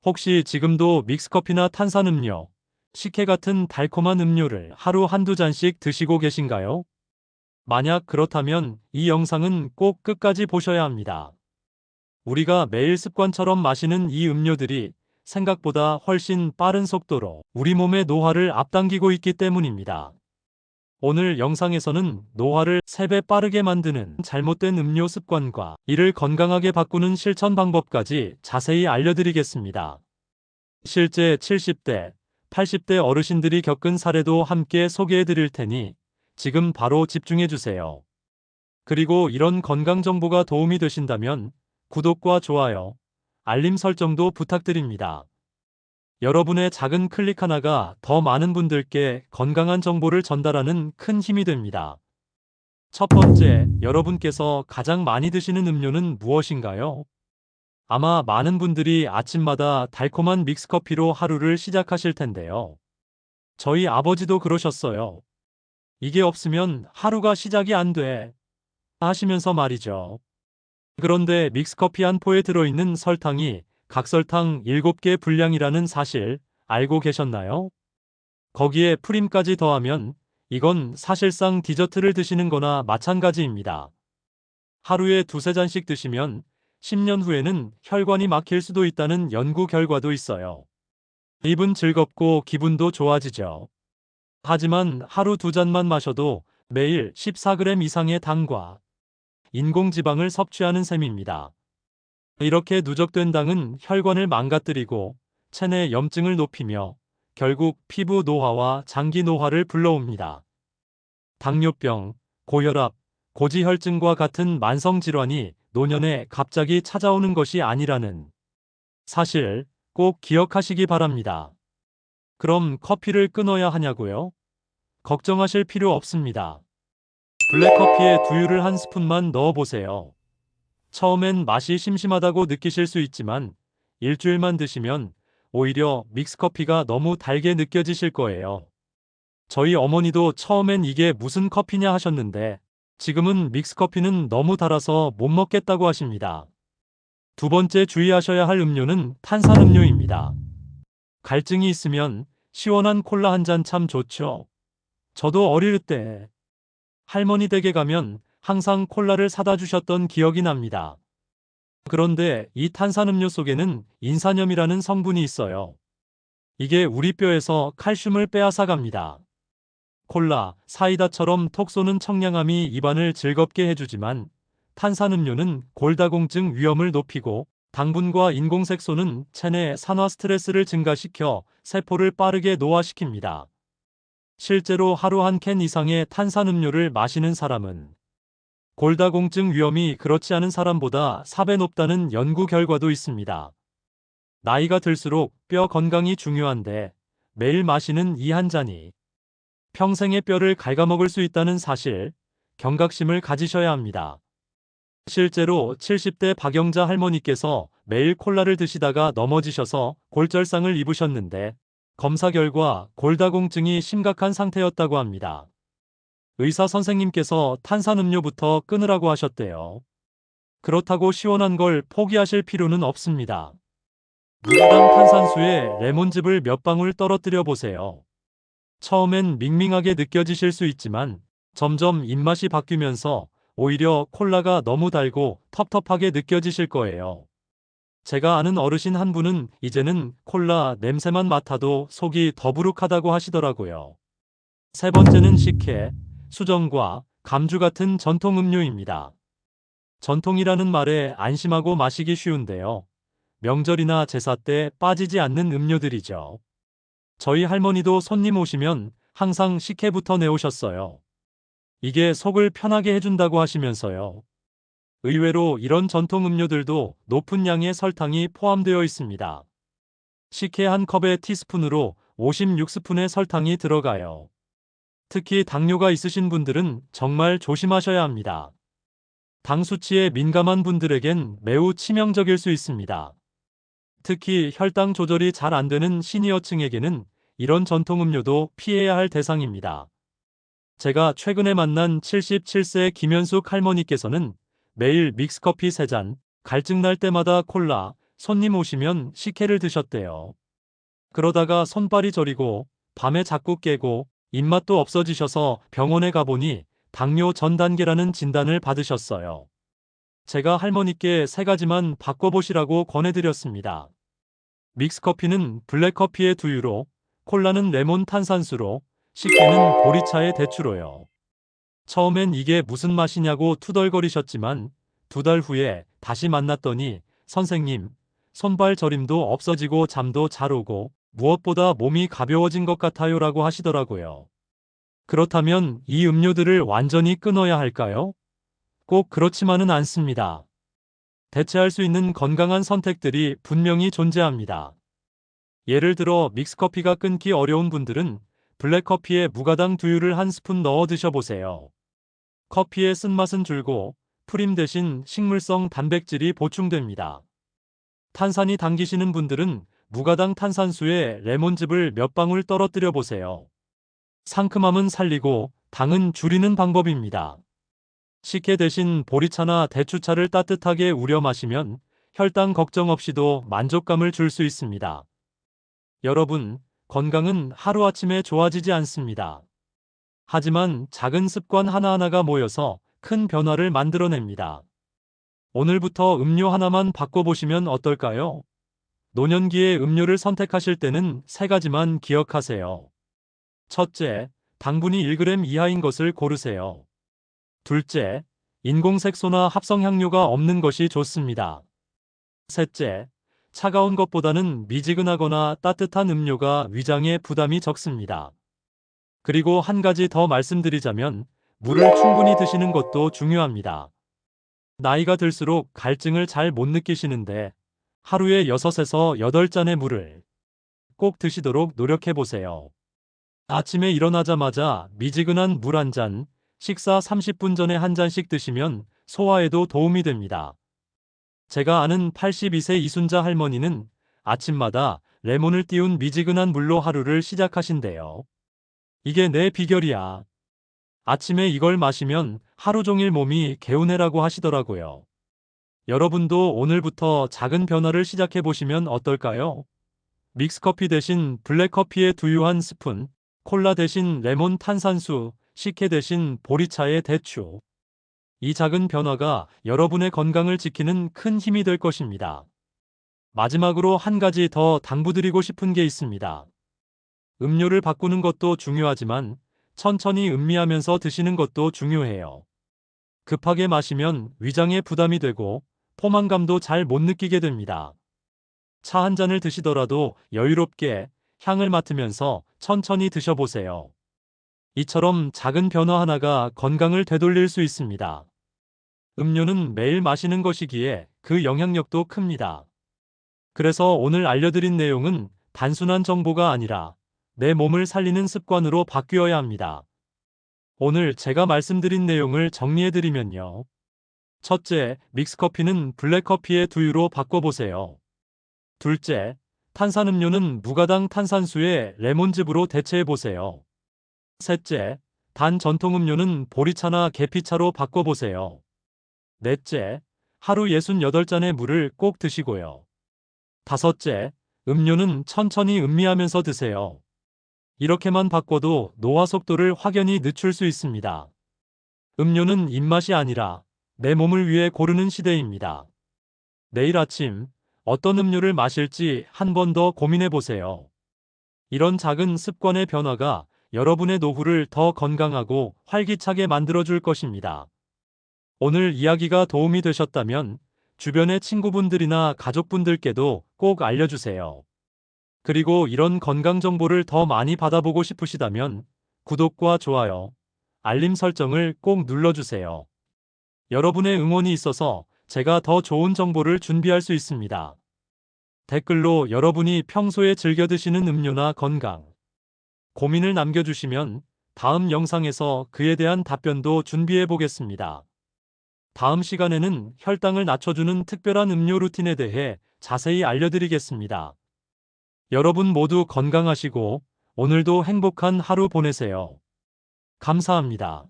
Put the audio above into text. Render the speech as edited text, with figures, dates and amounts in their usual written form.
혹시 지금도 믹스커피나 탄산음료, 식혜 같은 달콤한 음료를 하루 한두 잔씩 드시고 계신가요? 만약 그렇다면 이 영상은 꼭 끝까지 보셔야 합니다. 우리가 매일 습관처럼 마시는 이 음료들이 생각보다 훨씬 빠른 속도로 우리 몸의 노화를 앞당기고 있기 때문입니다. 오늘 영상에서는 노화를 3배 빠르게 만드는 잘못된 음료 습관과 이를 건강하게 바꾸는 실천 방법까지 자세히 알려드리겠습니다. 실제 70대, 80대 어르신들이 겪은 사례도 함께 소개해 드릴 테니 지금 바로 집중해 주세요. 그리고 이런 건강 정보가 도움이 되신다면 구독과 좋아요, 알림 설정도 부탁드립니다. 여러분의 작은 클릭 하나가 더 많은 분들께 건강한 정보를 전달하는 큰 힘이 됩니다. 첫 번째, 여러분께서 가장 많이 드시는 음료는 무엇인가요? 아마 많은 분들이 아침마다 달콤한 믹스커피로 하루를 시작하실 텐데요. 저희 아버지도 그러셨어요. 이게 없으면 하루가 시작이 안 돼. 하시면서 말이죠. 그런데 믹스커피 한 포에 들어있는 설탕이 각설탕 7개 분량이라는 사실 알고 계셨나요? 거기에 프림까지 더하면 이건 사실상 디저트를 드시는 거나 마찬가지입니다. 하루에 두세 잔씩 드시면 10년 후에는 혈관이 막힐 수도 있다는 연구 결과도 있어요. 입은 즐겁고 기분도 좋아지죠. 하지만 하루 두 잔만 마셔도 매일 14g 이상의 당과 인공지방을 섭취하는 셈입니다. 이렇게 누적된 당은 혈관을 망가뜨리고 체내 염증을 높이며 결국 피부 노화와 장기 노화를 불러옵니다. 당뇨병, 고혈압, 고지혈증과 같은 만성질환이 노년에 갑자기 찾아오는 것이 아니라는 사실 꼭 기억하시기 바랍니다. 그럼 커피를 끊어야 하냐고요? 걱정하실 필요 없습니다. 블랙커피에 두유를 한 스푼만 넣어보세요. 처음엔 맛이 심심하다고 느끼실 수 있지만 일주일만 드시면 오히려 믹스커피가 너무 달게 느껴지실 거예요. 저희 어머니도 처음엔 이게 무슨 커피냐 하셨는데 지금은 믹스커피는 너무 달아서 못 먹겠다고 하십니다. 두 번째 주의하셔야 할 음료는 탄산음료입니다. 갈증이 있으면 시원한 콜라 한 잔 참 좋죠. 저도 어릴 때 할머니 댁에 가면 항상 콜라를 사다 주셨던 기억이 납니다. 그런데 이 탄산음료 속에는 인산염이라는 성분이 있어요. 이게 우리 뼈에서 칼슘을 빼앗아 갑니다. 콜라, 사이다처럼 톡 쏘는 청량함이 입안을 즐겁게 해주지만 탄산음료는 골다공증 위험을 높이고 당분과 인공색소는 체내 산화 스트레스를 증가시켜 세포를 빠르게 노화시킵니다. 실제로 하루 한 캔 이상의 탄산음료를 마시는 사람은 골다공증 위험이 그렇지 않은 사람보다 4배 높다는 연구 결과도 있습니다. 나이가 들수록 뼈 건강이 중요한데 매일 마시는 이 한 잔이 평생의 뼈를 갉아먹을 수 있다는 사실, 경각심을 가지셔야 합니다. 실제로 70대 박영자 할머니께서 매일 콜라를 드시다가 넘어지셔서 골절상을 입으셨는데 검사 결과 골다공증이 심각한 상태였다고 합니다. 의사 선생님께서 탄산음료부터 끊으라고 하셨대요. 그렇다고 시원한 걸 포기하실 필요는 없습니다. 무가당 탄산수에 레몬즙을 몇 방울 떨어뜨려 보세요. 처음엔 밍밍하게 느껴지실 수 있지만 점점 입맛이 바뀌면서 오히려 콜라가 너무 달고 텁텁하게 느껴지실 거예요. 제가 아는 어르신 한 분은 이제는 콜라 냄새만 맡아도 속이 더부룩하다고 하시더라고요. 세 번째는 식혜, 수정과 감주 같은 전통 음료입니다. 전통이라는 말에 안심하고 마시기 쉬운데요. 명절이나 제사 때 빠지지 않는 음료들이죠. 저희 할머니도 손님 오시면 항상 식혜부터 내오셨어요. 이게 속을 편하게 해준다고 하시면서요. 의외로 이런 전통 음료들도 높은 양의 설탕이 포함되어 있습니다. 식혜 한 컵에 티스푼으로 56스푼의 설탕이 들어가요. 특히 당뇨가 있으신 분들은 정말 조심하셔야 합니다. 당 수치에 민감한 분들에겐 매우 치명적일 수 있습니다. 특히 혈당 조절이 잘 안 되는 시니어층에게는 이런 전통 음료도 피해야 할 대상입니다. 제가 최근에 만난 77세 김현숙 할머니께서는 매일 믹스커피 3잔, 갈증 날 때마다 콜라, 손님 오시면 식혜를 드셨대요. 그러다가 손발이 저리고 밤에 자꾸 깨고 입맛도 없어지셔서 병원에 가보니 당뇨 전 단계라는 진단을 받으셨어요. 제가 할머니께 세 가지만 바꿔보시라고 권해드렸습니다. 믹스커피는 블랙커피의 두유로, 콜라는 레몬 탄산수로, 식혜는 보리차의 대추로요. 처음엔 이게 무슨 맛이냐고 투덜거리셨지만 2달 후에 다시 만났더니 선생님, 손발 저림도 없어지고 잠도 잘 오고 무엇보다 몸이 가벼워진 것 같아요라고 하시더라고요. 그렇다면 이 음료들을 완전히 끊어야 할까요? 꼭 그렇지만은 않습니다. 대체할 수 있는 건강한 선택들이 분명히 존재합니다. 예를 들어 믹스커피가 끊기 어려운 분들은 블랙커피에 무가당 두유를 한 스푼 넣어 드셔보세요. 커피의 쓴맛은 줄고 프림 대신 식물성 단백질이 보충됩니다. 탄산이 당기시는 분들은 무가당 탄산수에 레몬즙을 몇 방울 떨어뜨려 보세요. 상큼함은 살리고 당은 줄이는 방법입니다. 식혜 대신 보리차나 대추차를 따뜻하게 우려 마시면 혈당 걱정 없이도 만족감을 줄 수 있습니다. 여러분, 건강은 하루아침에 좋아지지 않습니다. 하지만 작은 습관 하나하나가 모여서 큰 변화를 만들어냅니다. 오늘부터 음료 하나만 바꿔보시면 어떨까요? 노년기에 음료를 선택하실 때는 세 가지만 기억하세요. 첫째, 당분이 1g 이하인 것을 고르세요. 둘째, 인공색소나 합성향료가 없는 것이 좋습니다. 셋째, 차가운 것보다는 미지근하거나 따뜻한 음료가 위장에 부담이 적습니다. 그리고 한 가지 더 말씀드리자면 물을 충분히 드시는 것도 중요합니다. 나이가 들수록 갈증을 잘 못 느끼시는데 하루에 6에서 8잔의 물을 꼭 드시도록 노력해 보세요. 아침에 일어나자마자 미지근한 물 한 잔, 식사 30분 전에 한 잔씩 드시면 소화에도 도움이 됩니다. 제가 아는 82세 이순자 할머니는 아침마다 레몬을 띄운 미지근한 물로 하루를 시작하신대요. 이게 내 비결이야. 아침에 이걸 마시면 하루 종일 몸이 개운해라고 하시더라고요. 여러분도 오늘부터 작은 변화를 시작해 보시면 어떨까요? 믹스커피 대신 블랙커피의 두유 한 스푼, 콜라 대신 레몬 탄산수, 식혜 대신 보리차의 대추. 이 작은 변화가 여러분의 건강을 지키는 큰 힘이 될 것입니다. 마지막으로 한 가지 더 당부드리고 싶은 게 있습니다. 음료를 바꾸는 것도 중요하지만 천천히 음미하면서 드시는 것도 중요해요. 급하게 마시면 위장에 부담이 되고 포만감도 잘 못 느끼게 됩니다. 차 한 잔을 드시더라도 여유롭게 향을 맡으면서 천천히 드셔보세요. 이처럼 작은 변화 하나가 건강을 되돌릴 수 있습니다. 음료는 매일 마시는 것이기에 그 영향력도 큽니다. 그래서 오늘 알려드린 내용은 단순한 정보가 아니라 내 몸을 살리는 습관으로 바뀌어야 합니다. 오늘 제가 말씀드린 내용을 정리해드리면요. 첫째, 믹스커피는 블랙커피의 두유로 바꿔보세요. 둘째, 탄산음료는 무가당 탄산수에 레몬즙으로 대체해보세요. 셋째, 단 전통음료는 보리차나 계피차로 바꿔보세요. 넷째, 하루 68잔의 물을 꼭 드시고요. 다섯째, 음료는 천천히 음미하면서 드세요. 이렇게만 바꿔도 노화 속도를 확연히 늦출 수 있습니다. 음료는 입맛이 아니라 내 몸을 위해 고르는 시대입니다. 내일 아침 어떤 음료를 마실지 한 번 더 고민해 보세요. 이런 작은 습관의 변화가 여러분의 노후를 더 건강하고 활기차게 만들어줄 것입니다. 오늘 이야기가 도움이 되셨다면 주변의 친구분들이나 가족분들께도 꼭 알려주세요. 그리고 이런 건강 정보를 더 많이 받아보고 싶으시다면 구독과 좋아요, 알림 설정을 꼭 눌러주세요. 여러분의 응원이 있어서 제가 더 좋은 정보를 준비할 수 있습니다. 댓글로 여러분이 평소에 즐겨 드시는 음료나 건강, 고민을 남겨주시면 다음 영상에서 그에 대한 답변도 준비해 보겠습니다. 다음 시간에는 혈당을 낮춰주는 특별한 음료 루틴에 대해 자세히 알려드리겠습니다. 여러분 모두 건강하시고 오늘도 행복한 하루 보내세요. 감사합니다.